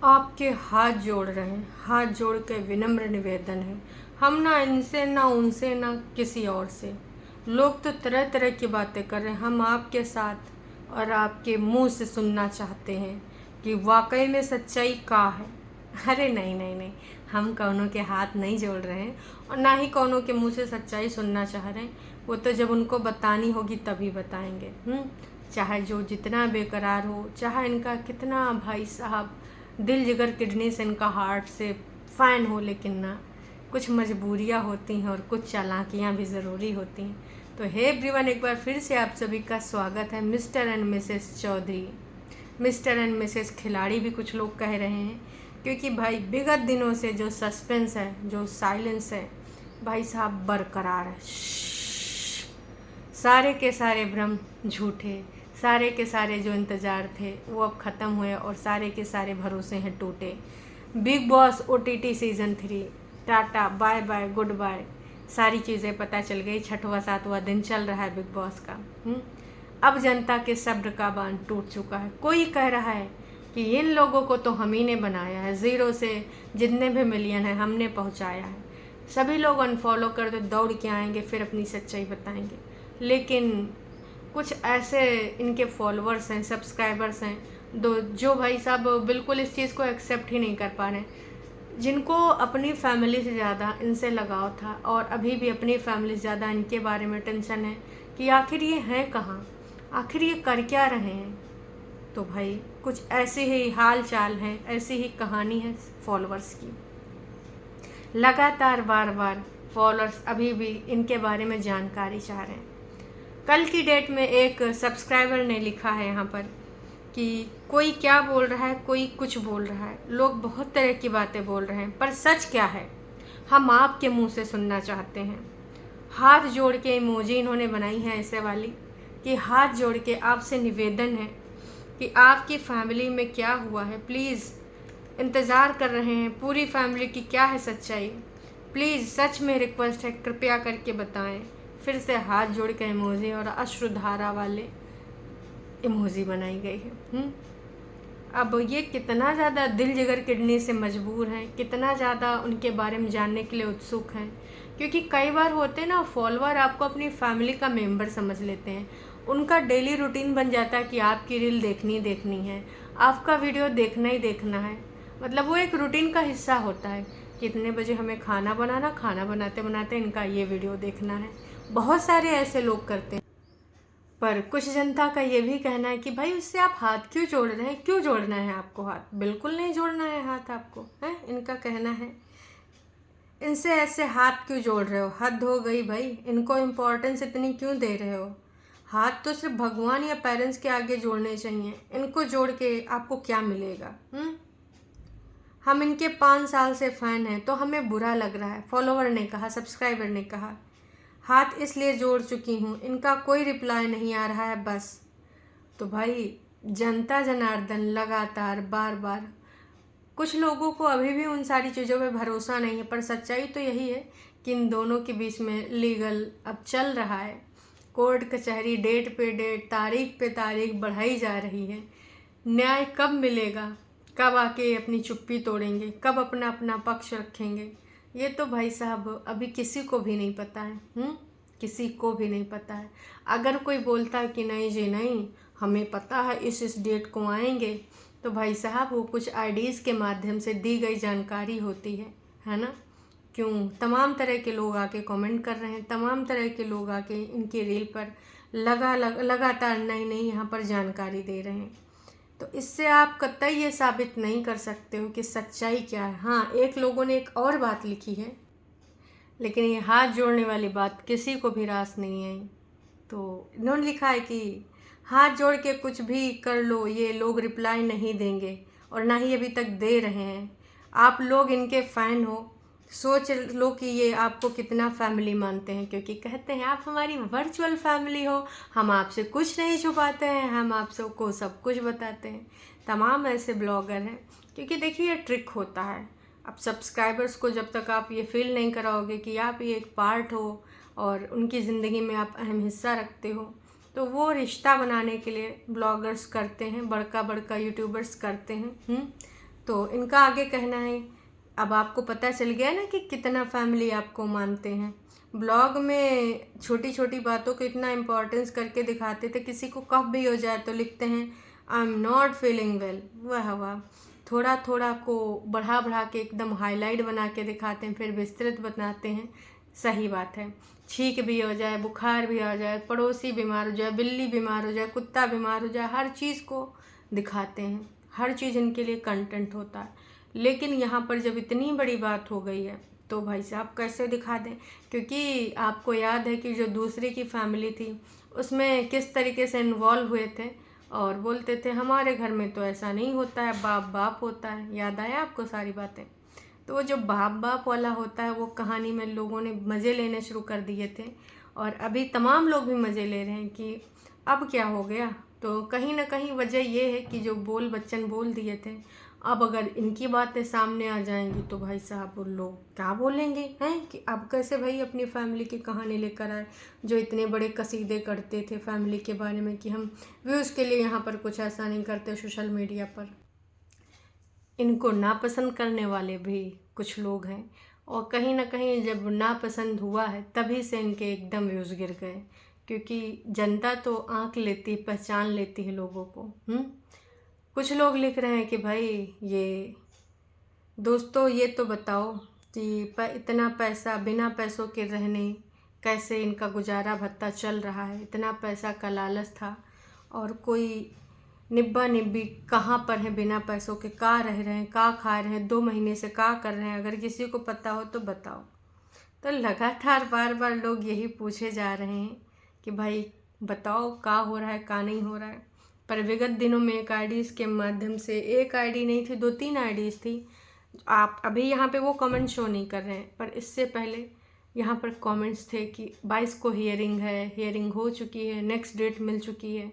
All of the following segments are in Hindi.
आपके हाथ जोड़ रहे हैं, हाथ जोड़ के विनम्र निवेदन है। हम ना इनसे ना उनसे ना किसी और से, लोग तो तरह तरह की बातें कर रहे हैं, हम आपके साथ और आपके मुंह से सुनना चाहते हैं कि वाकई में सच्चाई का है। अरे नहीं नहीं नहीं, हम कौनों के हाथ नहीं जोड़ रहे हैं और ना ही कौनों के मुंह से सच्चाई सुनना चाह रहे हैं। वो तो जब उनको बतानी होगी तभी बताएंगे। चाहे जो जितना बेकरार हो, चाहे इनका कितना भाई साहब दिल जिगर किडनी से इनका हार्ट से फ़ाइन हो, लेकिन ना कुछ मजबूरियाँ होती हैं और कुछ चालाकियाँ भी ज़रूरी होती हैं। तो हे एवरीवन, एक बार फिर से आप सभी का स्वागत है Mr and Mrs Chaudhary. Mr and Mrs खिलाड़ी भी कुछ लोग कह रहे हैं, क्योंकि भाई विगत दिनों से जो सस्पेंस है, जो साइलेंस है भाई साहब बरकरार है। सारे के सारे भ्रम झूठे, सारे के सारे जो इंतज़ार थे वो अब ख़त्म हुए और सारे के सारे भरोसे हैं टूटे। Bigg Boss OTT season 3, tata bye bye goodbye, सारी चीज़ें पता चल गई। 6वां 7वां दिन चल रहा है बिग बॉस का। अब जनता के सब्र का बांध टूट चुका है। कोई कह रहा है कि इन लोगों को तो हम ही ने बनाया है, ज़ीरो से जितने भी मिलियन है हमने पहुंचाया है। सभी लोग अनफॉलो कर दो, दौड़ के आएंगे, फिर अपनी सच्चाई बताएंगे। लेकिन कुछ ऐसे इनके फॉलोअर्स हैं, सब्सक्राइबर्स हैं, जो भाई साहब बिल्कुल इस चीज़ को एक्सेप्ट ही नहीं कर पा रहे हैं, जिनको अपनी फैमिली से ज़्यादा इनसे लगाव था और अभी भी अपनी फैमिली से ज़्यादा इनके बारे में टेंशन है कि आखिर ये हैं कहाँ, आखिर ये कर क्या रहे हैं। तो भाई कुछ ऐसे ही हाल चाल हैं, ऐसी ही कहानी है फॉलोअर्स की। लगातार बार बार फॉलोअर्स अभी भी इनके बारे में जानकारी चाह रहे हैं। कल की डेट में एक सब्सक्राइबर ने लिखा है यहाँ पर कि कोई क्या बोल रहा है, कोई कुछ बोल रहा है, लोग बहुत तरह की बातें बोल रहे हैं, पर सच क्या है हम आपके मुंह से सुनना चाहते हैं। हाथ जोड़ के इमोजी इन्होंने बनाई है ऐसे वाली कि हाथ जोड़ के आपसे निवेदन है कि आपकी फैमिली में क्या हुआ है, प्लीज़ इंतज़ार कर रहे हैं पूरी फैमिली की क्या है सच्चाई, प्लीज़ सच में रिक्वेस्ट है, कृपया करके बताएं। फिर से हाथ जोड़ के इमोजी और अश्रुधारा वाले इमोजी बनाई गई है। अब ये कितना ज़्यादा दिल जिगर किडनी से मजबूर हैं, कितना ज़्यादा उनके बारे में जानने के लिए उत्सुक हैं, क्योंकि कई बार होते ना फॉलोअर आपको अपनी फैमिली का मेंबर समझ लेते हैं। उनका डेली रूटीन बन जाता है कि आपकी रील देखनी देखनी है, आपका वीडियो देखना ही देखना है। मतलब वो एक रूटीन का हिस्सा होता है, कितने बजे हमें खाना बनाना, खाना बनाते बनाते इनका ये वीडियो देखना है। बहुत सारे ऐसे लोग करते हैं। पर कुछ जनता का ये भी कहना है कि भाई उससे आप हाथ क्यों जोड़ रहे हैं, क्यों जोड़ना है आपको हाथ, बिल्कुल नहीं जोड़ना है हाथ आपको, है इनका कहना है। इनसे ऐसे हाथ क्यों जोड़ रहे हो, हद हो गई भाई, इनको इम्पोर्टेंस इतनी क्यों दे रहे हो। हाथ तो सिर्फ भगवान या पेरेंट्स के आगे जोड़ने चाहिए, इनको जोड़ के आपको क्या मिलेगा। हम इनके 5 साल से फ़ैन हैं तो हमें बुरा लग रहा है, फॉलोवर ने कहा, सब्सक्राइबर ने कहा। हाथ इसलिए जोड़ चुकी हूँ, इनका कोई रिप्लाई नहीं आ रहा है बस। तो भाई जनता जनार्दन लगातार बार बार, कुछ लोगों को अभी भी उन सारी चीज़ों पे भरोसा नहीं है, पर सच्चाई तो यही है कि इन दोनों के बीच में लीगल अब चल रहा है। कोर्ट कचहरी डेट पे डेट, तारीख पे तारीख बढ़ाई जा रही है। न्याय कब मिलेगा, कब आके अपनी चुप्पी तोड़ेंगे, कब अपना अपना पक्ष रखेंगे, ये तो भाई साहब अभी किसी को भी नहीं पता है। किसी को भी नहीं पता है। अगर कोई बोलता है कि नहीं जी नहीं, हमें पता है इस डेट को आएंगे, तो भाई साहब वो कुछ आईडीज़ के माध्यम से दी गई जानकारी होती है ना। क्यों तमाम तरह के लोग आके कमेंट कर रहे हैं, तमाम तरह के लोग आके इनकी रील पर लगातार नई नई यहाँ पर जानकारी दे रहे हैं। तो इससे आप कतई ये साबित नहीं कर सकते हो कि सच्चाई क्या है। हाँ, एक लोगों ने एक और बात लिखी है, लेकिन ये हाथ जोड़ने वाली बात किसी को भी रास नहीं आई। तो इन्होंने लिखा है कि हाथ जोड़ के कुछ भी कर लो, ये लोग रिप्लाई नहीं देंगे और ना ही अभी तक दे रहे हैं। आप लोग इनके फ़ैन हो, सोच लो कि ये आपको कितना फैमिली मानते हैं, क्योंकि कहते हैं आप हमारी वर्चुअल फैमिली हो, हम आपसे कुछ नहीं छुपाते हैं, हम आप सबको सब कुछ बताते हैं। तमाम ऐसे ब्लॉगर हैं, क्योंकि देखिए ये ट्रिक होता है। अब सब्सक्राइबर्स को जब तक आप ये फील नहीं कराओगे कि आप ये एक पार्ट हो और उनकी ज़िंदगी में आप अहम हिस्सा रखते हो, तो वो रिश्ता बनाने के लिए ब्लॉगर्स करते हैं, बड़का बड़का यूट्यूबर्स करते हैं। तो इनका आगे कहना है, अब आपको पता चल गया ना कि कितना फैमिली आपको मानते हैं। ब्लॉग में छोटी छोटी बातों को इतना इम्पोर्टेंस करके दिखाते थे, किसी को कफ भी हो जाए तो लिखते हैं I am not feeling well. वाह वाह, थोड़ा थोड़ा को बढ़ा बढ़ा के एकदम हाईलाइट बना के दिखाते हैं, फिर विस्तृत बताते हैं। सही बात है, छींक भी हो जाए, बुखार भी आ जाए, पड़ोसी बीमार हो जाए, बिल्ली बीमार हो जाए, कुत्ता बीमार हो जाए, हर चीज़ को दिखाते हैं। हर चीज़ इनके लिए कंटेंट होता है। लेकिन यहाँ पर जब इतनी बड़ी बात हो गई है तो भाई साहब कैसे दिखा दें, क्योंकि आपको याद है कि जो दूसरे की फैमिली थी उसमें किस तरीके से इन्वॉल्व हुए थे और बोलते थे हमारे घर में तो ऐसा नहीं होता है, बाप बाप होता है। याद आया आपको सारी बातें? तो वो जो बाप बाप वाला होता है वो कहानी में लोगों ने मज़े लेने शुरू कर दिए थे, और अभी तमाम लोग भी मज़े ले रहे हैं कि अब क्या हो गया। तो कहीं ना कहीं वजह ये है कि जो बोल बच्चन बोल दिए थे, अब अगर इनकी बातें सामने आ जाएंगी तो भाई साहब वो लोग क्या बोलेंगे हैं कि अब कैसे भाई अपनी फैमिली की कहानी लेकर आए, जो इतने बड़े कसीदे करते थे फैमिली के बारे में कि हम व्यूज़ के लिए यहाँ पर कुछ ऐसा नहीं करते सोशल मीडिया पर। इनको नापसंद करने वाले भी कुछ लोग हैं, और कहीं ना कहीं जब नापसंद हुआ है तभी से इनके एकदम व्यूज़ गिर गए, क्योंकि जनता तो आंख लेती, पहचान लेती है लोगों को। कुछ लोग लिख रहे हैं कि भाई ये दोस्तों ये तो बताओ कि इतना पैसा, बिना पैसों के रहने कैसे इनका गुजारा भत्ता चल रहा है, इतना पैसा का लालच था और कोई निब्बा निब्बी कहाँ पर है, बिना पैसों के का रह रहे हैं, का खा रहे हैं, 2 महीने से का कर रहे हैं, अगर किसी को पता हो तो बताओ। तो लगातार बार बार लोग यही पूछे जा रहे हैं कि भाई बताओ का हो रहा है, का नहीं हो रहा है। पर विगत दिनों में एक आईडीज़ के माध्यम से, एक आईडी नहीं थी, 2-3 आईडीज़ थी। आप अभी यहाँ पे वो कमेंट शो नहीं कर रहे हैं, पर इससे पहले यहाँ पर कमेंट्स थे कि 22 को हियरिंग है, हियरिंग हो चुकी है, नेक्स्ट डेट मिल चुकी है।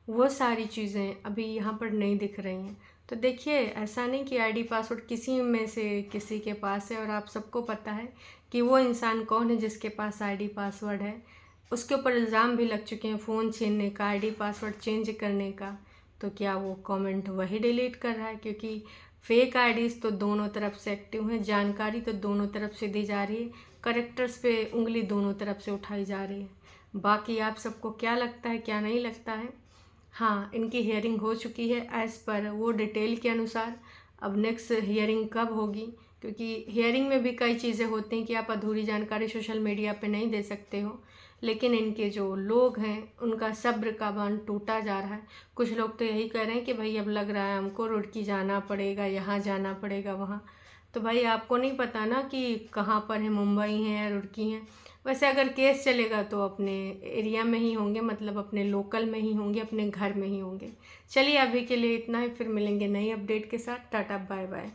वो सारी चीज़ें अभी यहाँ पर नहीं दिख रही हैं। तो देखिए, ऐसा नहीं कि आईडी पासवर्ड किसी में से किसी के पास है और आप सबको पता है कि वो इंसान कौन है जिसके पास आईडी पासवर्ड है। उसके ऊपर इल्ज़ाम भी लग चुके हैं फ़ोन छीनने का, आईडी पासवर्ड चेंज करने का। तो क्या वो कमेंट वही डिलीट कर रहा है? क्योंकि फेक आईडीज़ तो दोनों तरफ से एक्टिव हैं, जानकारी तो दोनों तरफ से दी जा रही है, करेक्टर्स पे उंगली दोनों तरफ से उठाई जा रही है। बाकी आप सबको क्या लगता है, क्या नहीं लगता है? हाँ, इनकी हियरिंग हो चुकी है एज़ पर वो डिटेल के अनुसार। अब नेक्स्ट हियरिंग कब होगी, क्योंकि हियरिंग में भी कई चीज़ें होती हैं कि आप अधूरी जानकारी सोशल मीडिया पे नहीं दे सकते हो। लेकिन इनके जो लोग हैं उनका सब्र का बांध टूटा जा रहा है। कुछ लोग तो यही कह रहे हैं कि भाई अब लग रहा है हमको रुड़की जाना पड़ेगा, यहाँ जाना पड़ेगा, वहाँ। तो भाई आपको नहीं पता ना कि कहाँ पर है, मुंबई है या रुड़की हैं। वैसे अगर केस चलेगा तो अपने एरिया में ही होंगे, मतलब अपने लोकल में ही होंगे, अपने घर में ही होंगे। चलिए अभी के लिए इतना ही, फिर मिलेंगे नई अपडेट के साथ। Tata bye bye.